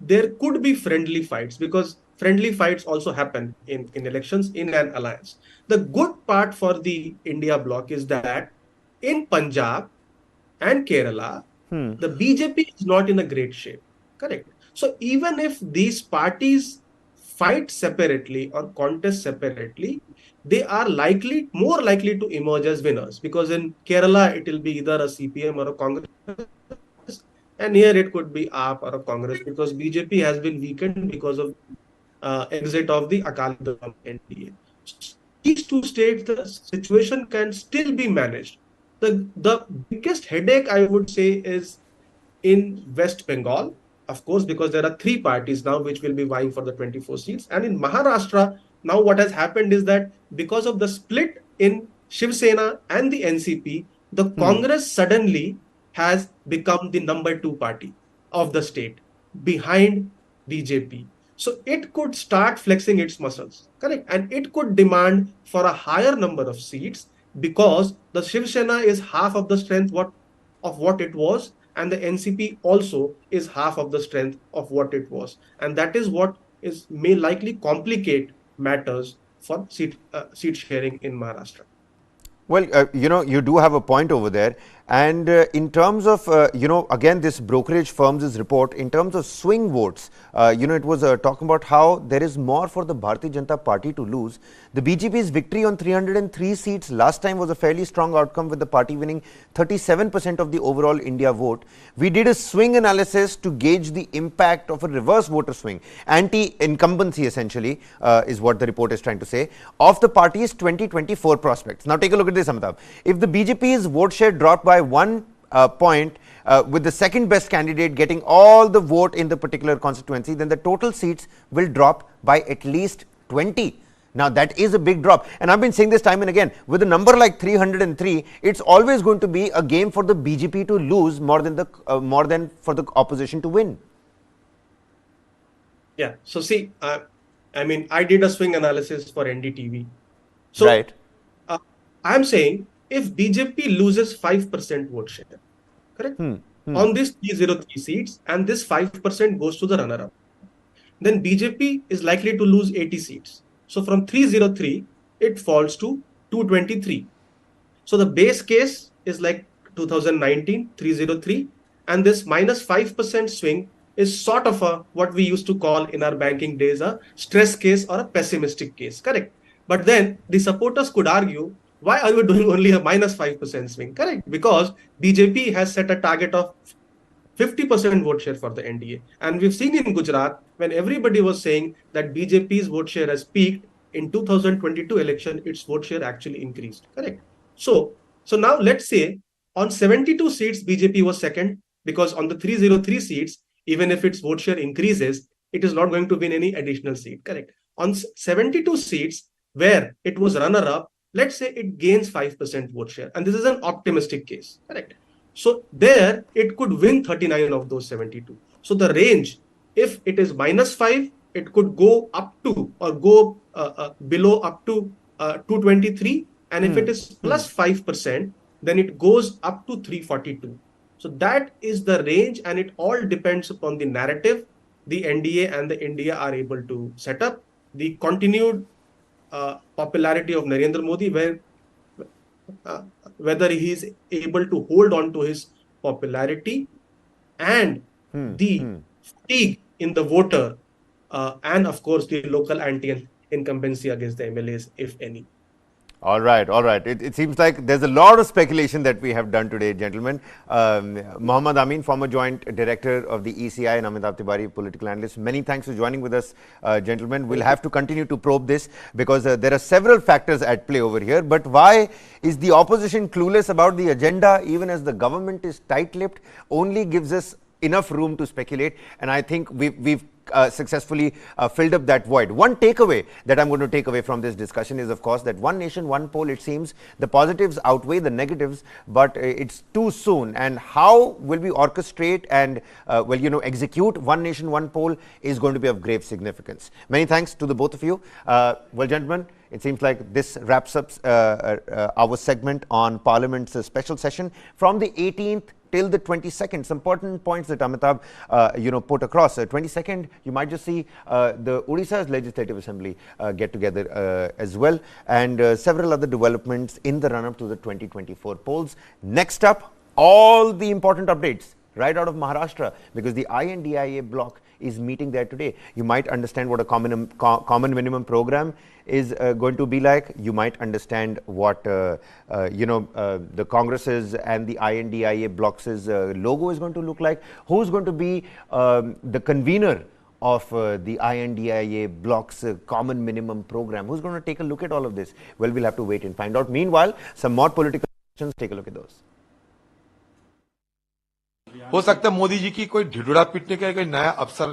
there could be friendly fights, because friendly fights also happen in elections in an alliance. The good part for the India bloc is that in Punjab and Kerala, the BJP is not in a great shape. Correct. So even if these parties fight separately or contest separately, they are more likely to emerge as winners, because in Kerala it will be either a CPM or a Congress, and here it could be AAP or a Congress, because BJP has been weakened because of exit of the Akali Dal NDA. These two states, the situation can still be managed. The biggest headache, I would say, is in West Bengal, of course, because there are three parties now which will be vying for the 24 seats. And in Maharashtra, now what has happened is that because of the split in Shiv Sena and the NCP, the Congress suddenly has become the number 2 party of the state behind BJP. So it could start flexing its muscles, correct? And it could demand for a higher number of seats, because the Shiv Sena is half of the strength of what it was, and the NCP also is half of the strength of what it was. And that is what may likely complicate matters for seat sharing in Maharashtra. Well, you do have a point over there. And in terms of, again, this brokerage firms' report, in terms of swing votes, it was talking about how there is more for the Bharatiya Janata Party to lose. The BJP's victory on 303 seats last time was a fairly strong outcome, with the party winning 37% of the overall India vote. We did a swing analysis to gauge the impact of a reverse voter swing, anti-incumbency essentially, is what the report is trying to say, of the party's 2024 prospects. Now take a look at this, Amitabh. If the BJP's vote share dropped by 1 point, with the second best candidate getting all the vote in the particular constituency, then the total seats will drop by at least 20. Now that is a big drop, and I've been saying this time and again, with a number like 303, it's always going to be a game for the BJP to lose more than for the opposition to win. Yeah. So see, I did a swing analysis for NDTV. So right. I'm saying if BJP loses 5% vote share, correct, on these 303 seats, and this 5% goes to the runner-up, then BJP is likely to lose 80 seats. So from 303, it falls to 223. So the base case is like 2019, 303, and this minus 5% swing is sort of what we used to call in our banking days a stress case or a pessimistic case, correct? But then the supporters could argue, why are we doing only a minus 5% swing? Correct, because BJP has set a target of 50% vote share for the NDA. And we've seen in Gujarat, when everybody was saying that BJP's vote share has peaked, in 2022 election, its vote share actually increased. Correct. So now let's say on 72 seats, BJP was second, because on the 303 seats, even if its vote share increases, it is not going to win any additional seat. Correct. On 72 seats, where it was runner-up, let's say it gains 5% vote share. And this is an optimistic case. Correct. So there, it could win 39 of those 72. So the range, if it is minus 5, it could go up to or go below up to 223. And if it is plus 5%, then it goes up to 342. So that is the range, and it all depends upon the narrative the NDA and the India are able to set up, the continued popularity of Narendra Modi, whether he is able to hold on to his popularity, and the fatigue in the voter and of course the local anti-incumbency against the MLAs, if any. All right, all right. It seems like there's a lot of speculation that we have done today, gentlemen. Mohammad Amin, former joint director of the ECI, and Amitabh Tiwari, political analyst. Many thanks for joining with us, gentlemen. We'll have to continue to probe this because there are several factors at play over here. But why is the opposition clueless about the agenda, even as the government is tight-lipped, only gives us enough room to speculate. And I think we've successfully filled up that void. One takeaway that I'm going to take away from this discussion is, of course, that one nation, one poll, it seems the positives outweigh the negatives, but it's too soon. And how will we orchestrate and, execute one nation, one poll is going to be of grave significance. Many thanks to the both of you. Well, gentlemen, it seems like this wraps up our segment on Parliament's special session from the 18th till the 22nd. Some important points that Amitabh, put across. 22nd, you might just see the Odisha's Legislative Assembly get together as well, and several other developments in the run-up to the 2024 polls. Next up, all the important updates right out of Maharashtra, because the INDIA bloc is meeting there today. You might understand what a common minimum program is going to be like. You might understand what the Congress's and the INDIA bloc's logo is going to look like. Who's going to be the convener of the INDIA bloc's common minimum program? Who's going to take a look at all of this? Well, we'll have to wait and find out. Meanwhile, some more political questions. Take a look at those. हो सकता है मोदी जी की कोई ढिढुरा पीटने का कोई नया अवसर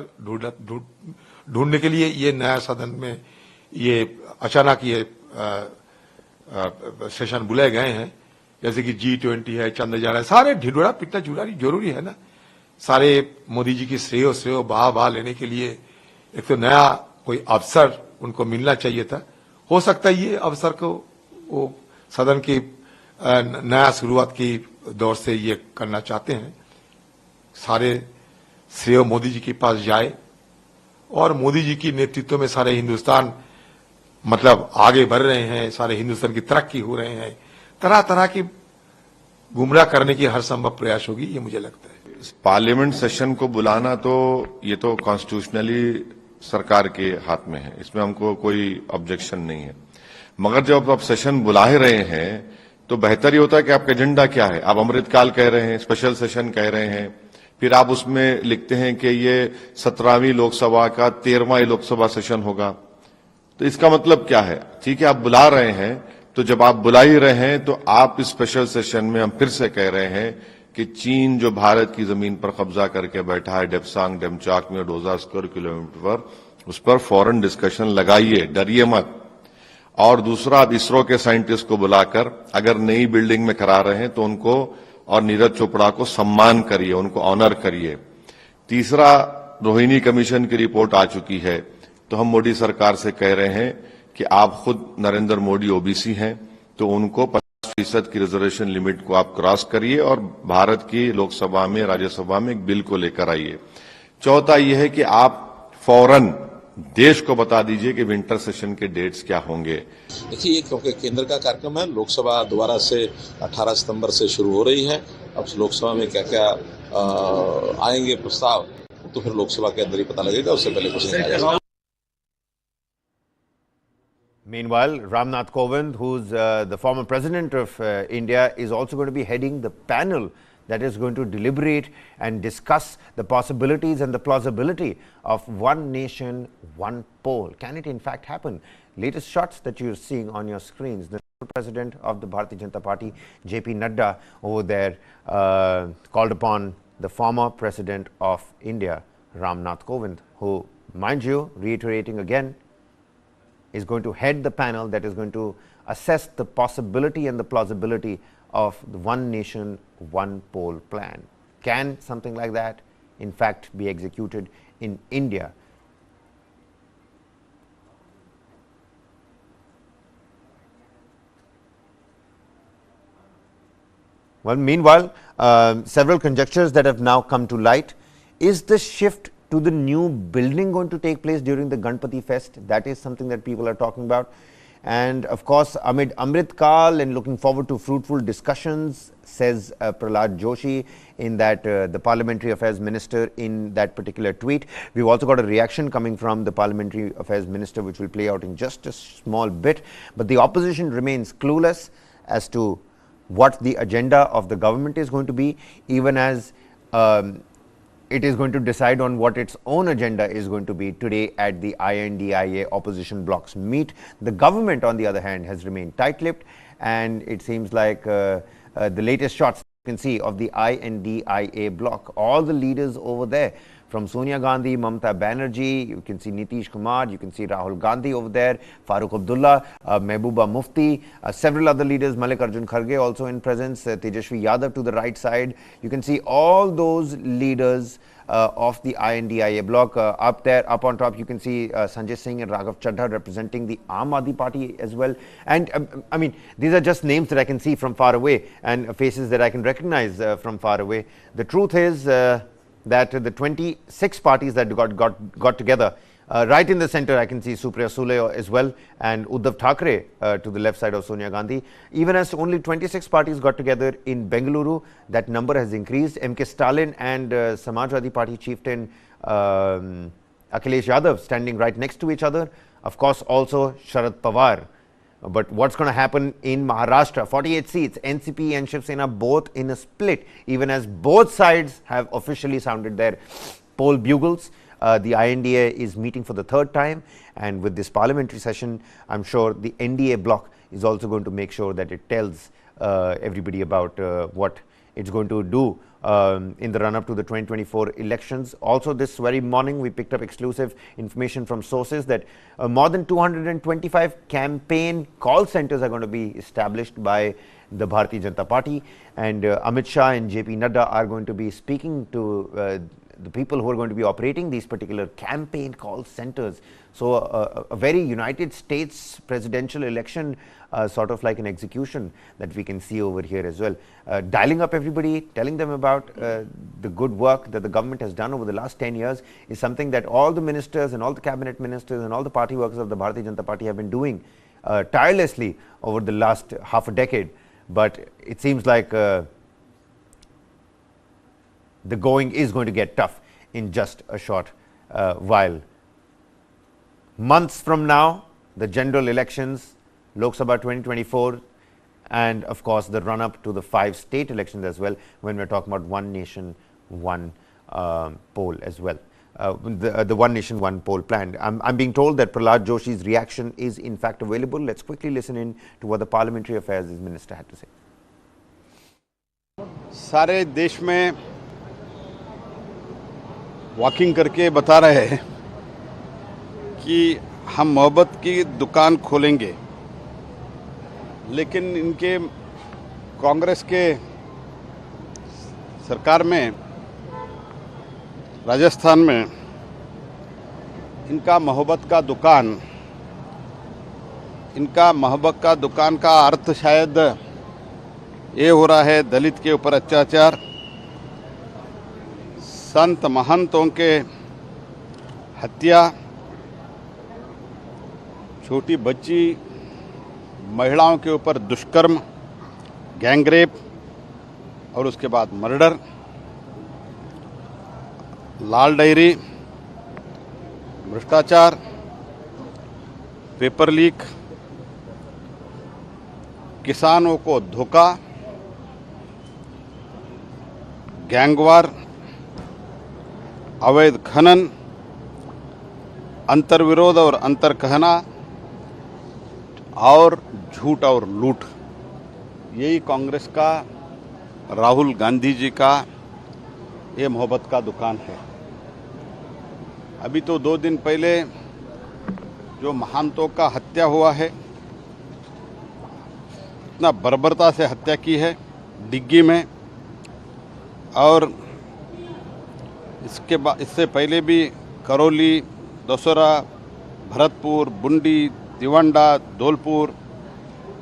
ढूंढने के लिए ये नया सदन में ये अचानक ये सेशन बुलाए गए हैं, जैसे कि G20 है, चंद्रयान है, सारे ढिढुरा पीटना जरूरी है ना। सारे मोदी जी की श्रेय वाह लेने के लिए एक तो नया कोई अवसर उनको मिलना चाहिए था। हो सकता है ये अवसर को वो सदन की नया शुरुआत की दौर से ये करना चाहते हैं। सारे श्रेय मोदी जी के पास जाए और मोदी जी की नेतृत्व में सारे हिंदुस्तान मतलब आगे बढ़ रहे हैं, सारे हिंदुस्तान की तरक्की हो रहे हैं। तरह तरह की गुमराह करने की हर संभव प्रयास होगी, ये मुझे लगता है। पार्लियामेंट सेशन को बुलाना तो ये तो कॉन्स्टिट्यूशनली सरकार के हाथ में है, इसमें हमको कोई ऑब्जेक्शन नहीं है। मगर जब आप सेशन बुला ही रहे हैं तो बेहतर ये होता है कि आपका एजेंडा क्या है। आप अमृतकाल कह रहे हैं, स्पेशल सेशन कह रहे हैं, फिर आप उसमें लिखते हैं कि ये 17वीं लोकसभा का 13वां लोकसभा सेशन होगा, तो इसका मतलब क्या है? ठीक है, आप बुला रहे हैं, तो जब आप बुला ही रहे हैं तो आप इस स्पेशल सेशन में हम फिर से कह रहे हैं कि चीन जो भारत की जमीन पर कब्जा करके बैठा है डेप्सांग डेमचाक में 2000 स्क्वायर किलोमीटर पर, उस पर फॉरेन डिस्कशन लगाइए, डरिए मत। और दूसरा, आप इसरो के साइंटिस्ट को बुलाकर अगर नई बिल्डिंग में करा रहे हैं तो उनको और नीरज चोपड़ा को सम्मान करिए, उनको ऑनर करिए। तीसरा, रोहिणी कमीशन की रिपोर्ट आ चुकी है, तो हम मोदी सरकार से कह रहे हैं कि आप खुद नरेंद्र मोदी ओबीसी हैं, तो उनको 50% की रिजर्वेशन लिमिट को आप क्रॉस करिए और भारत की लोकसभा में, राज्यसभा में एक बिल को लेकर आइए। चौथा यह है कि आप फौरन देश को बता दीजिए कि विंटर सेशन के डेट्स क्या होंगे। देखिए, ये क्योंकि केंद्र का कार्यक्रम है, लोकसभा दोबारा से 18 सितंबर से शुरू हो रही है। अब लोकसभा में क्या क्या आएंगे प्रस्ताव, तो फिर लोकसभा के अंदर ही पता लगेगा, उससे पहले कुछ नहीं आएगा। Meanwhile, Ramnath Kovind, who's the former president of India, is also going to be heading the panel that is going to deliberate and discuss the possibilities and the plausibility of one nation, one poll. Can it in fact happen? Latest shots that you're seeing on your screens, the president of the Bharatiya Janata Party, JP Nadda, over there called upon the former president of India, Ramnath Kovind, who, mind you, reiterating again, is going to head the panel that is going to assess the possibility and the plausibility of the one nation, one poll plan. Can something like that in fact be executed in India? Well, meanwhile, several conjectures that have now come to light. Is the shift to the new building going to take place during the Ganpati Fest? That is something that people are talking about. And of course, amid Amrit Kal and looking forward to fruitful discussions, says Prahlad Joshi in that the Parliamentary Affairs Minister in that particular tweet. We've also got a reaction coming from the Parliamentary Affairs Minister, which will play out in just a small bit. But the opposition remains clueless as to what the agenda of the government is going to be, even as it is going to decide on what its own agenda is going to be today at the INDIA opposition bloc's meet. The government, on the other hand, has remained tight-lipped, and it seems like the latest shots you can see of the INDIA bloc, all the leaders over there, from Sonia Gandhi, Mamata Banerjee, you can see Nitish Kumar, you can see Rahul Gandhi over there, Farooq Abdullah, Mehbooba Mufti, several other leaders, Mallikarjun Kharge also in presence, Tejashwi Yadav to the right side. You can see all those leaders of the INDIA bloc. Up there, up on top, you can see Sanjay Singh and Raghav Chadha representing the Aam Aadmi Party as well. And I mean, these are just names that I can see from far away and faces that I can recognize from far away. The truth is that the 26 parties that got together, right in the center I can see Supriya Sule as well, and Uddhav Thackeray to the left side of Sonia Gandhi. Even as only 26 parties got together in Bengaluru, that number has increased. MK Stalin and Samajwadi Party chieftain Akhilesh Yadav standing right next to each other. Of course, also Sharad Pawar. But what's going to happen in Maharashtra? 48 seats, NCP and Shiv Sena both in a split, even as both sides have officially sounded their poll bugles. The INDA is meeting for the third time, and with this parliamentary session, I'm sure the NDA bloc is also going to make sure that it tells everybody about what it's going to do in the run-up to the 2024 elections. Also, this very morning, we picked up exclusive information from sources that more than 225 campaign call centers are going to be established by the Bharatiya Janata Party, and Amit Shah and JP Nadda are going to be speaking to the people who are going to be operating these particular campaign call centers. So a very United States presidential election, sort of like an execution that we can see over here as well. Dialing up everybody, telling them about the good work that the government has done over the last 10 years is something that all the ministers and all the cabinet ministers and all the party workers of the Bharatiya Janata Party have been doing tirelessly over the last half a decade. But it seems like the going is going to get tough in just a short while. Months from now, the general elections, Lok Sabha 2024, and of course the run-up to the 5 state elections as well, when we're talking about one nation, one poll as well. The one nation, one poll plan. I'm being told that Prahlad Joshi's reaction is in fact available. Let's quickly listen in to what the Parliamentary Affairs Minister had to say. सारे देश में walking करके बता रहे हैं कि हम मोहब्बत की दुकान खोलेंगे, लेकिन इनके कांग्रेस के सरकार में राजस्थान में इनका मोहब्बत का दुकान का अर्थ शायद ये हो रहा है दलित के ऊपर अत्याचार, संत महंतों के हत्या, छोटी बच्ची महिलाओं के ऊपर दुष्कर्म, गैंगरेप और उसके बाद मर्डर, लाल डायरी, भ्रष्टाचार, पेपर लीक, किसानों को धोखा, गैंगवार, अवैध खनन, अंतर्विरोध और अंतर कहना और झूठ और लूट, यही कांग्रेस का, राहुल गांधी जी का ये मोहब्बत का दुकान है। अभी तो 2 दिन पहले जो महंतों का हत्या हुआ है, इतना बर्बरता से हत्या की है डिग्गी में, और इससे पहले भी करौली, दौसरा, भरतपुर, बुंडी, दिवंडा, धौलपुर,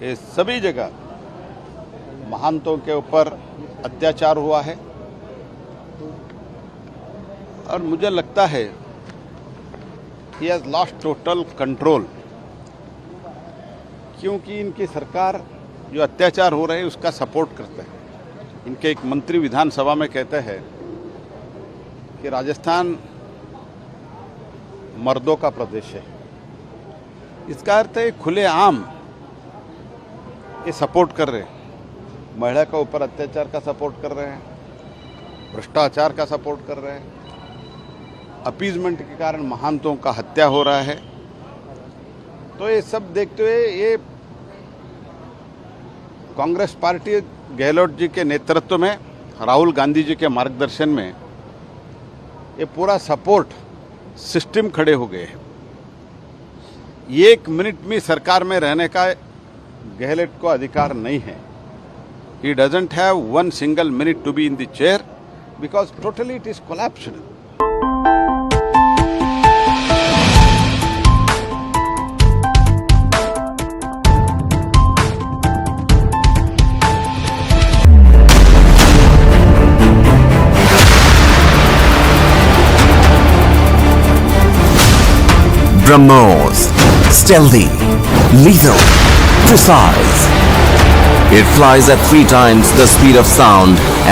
ये सभी जगह महंतों के ऊपर अत्याचार हुआ है। और मुझे लगता है he has lost total control क्योंकि इनकी सरकार जो अत्याचार हो रहे हैं उसका सपोर्ट करता है। इनके एक मंत्री विधानसभा में कहते हैं कि राजस्थान मर्दों का प्रदेश है। इसका अर्थ है खुलेआम ये सपोर्ट कर रहे हैं, महिला के ऊपर अत्याचार का सपोर्ट कर रहे हैं, भ्रष्टाचार का सपोर्ट कर रहे हैं, अपीजमेंट के कारण महानतों का हत्या हो रहा है। तो ये सब देखते हुए ये कांग्रेस पार्टी गहलोत जी के नेतृत्व में, राहुल गांधी जी के मार्गदर्शन में ये पूरा सपोर्ट सिस्टम खड़े हो गए हैं। एक मिनट में सरकार में रहने का गहलोत को अधिकार नहीं है। He doesn't have one single minute to be in the chair because totally it is collapsed. BrahMos, stealthy, lethal, precise. It flies at 3 times the speed of sound and